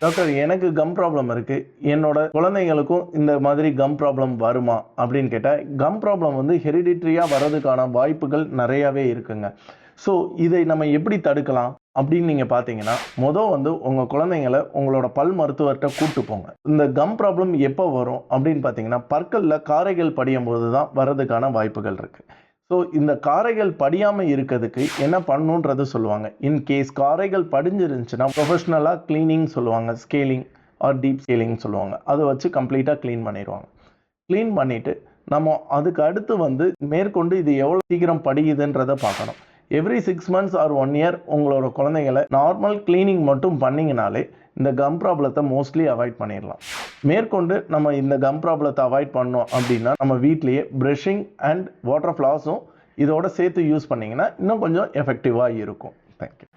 Doctor, எனக்கு come problem இருக்கு. என்னோட குழந்தைங்களுக்கும் இந்த மாதிரி கம் ப்ராப்ளம் வருமா அப்படின்னு கேட்டா, கம் ப்ராப்ளம் வந்து ஹெரிடிட்டரியா வர்றதுக்கான வாய்ப்புகள் நிறையவே இருக்குங்க. ஸோ இதை நம்ம எப்படி தடுக்கலாம் அப்படின்னு நீங்க பார்த்தீங்கன்னா, வந்து உங்க குழந்தைங்கள உங்களோட பல் மருத்துவர்கிட்ட கூட்டு போங்க. இந்த கம் ப்ராப்ளம் எப்போ வரும் அப்படின்னு பார்த்தீங்கன்னா, பற்கள்ல காரைகள் படியும் போது தான் வர்றதுக்கான வாய்ப்புகள் இருக்கு. ஸோ இந்த காரைகள் படியாம இருக்கிறதுக்கு என்ன பண்ணணுன்றது சொல்லுவாங்க. இன்கேஸ் காரைகள் படிஞ்சிருந்துச்சுன்னா ப்ரொஃபஷ்னலாக க்ளீனிங் சொல்லுவாங்க. ஸ்கேலிங் ஆர் டீப் ஸ்கேலிங் சொல்லுவாங்க. அதை வச்சு கம்ப்ளீட்டாக க்ளீன் பண்ணிடுவாங்க. க்ளீன் பண்ணிவிட்டு நம்ம அதுக்கு அடுத்து வந்து மேற்கொண்டு இது எவ்வளோ சீக்கிரம் படிக்குதுன்றதை பார்க்கணும். எவ்ரி 6 months ஆர் 1 year உங்களோட குழந்தைங்களை நார்மல் க்ளீனிங் மட்டும் பண்ணிங்கனாலே இந்த கம் ப்ராப்ளத்தை மோஸ்ட்லி அவாய்ட் பண்ணிடலாம். மேற்கொண்டு நம்ம இந்த கம் ப்ராப்ளத்தை அவாய்ட் பண்ணோம் அப்படின்னா, நம்ம வீட்லேயே ப்ரஷிங் அண்ட் வாட்டர் ஃப்ளாஸும் இதோட சேர்த்து யூஸ் பண்ணிங்கன்னா இன்னும் கொஞ்சம் எஃபெக்டிவாக இருக்கும். தேங்க்யூ.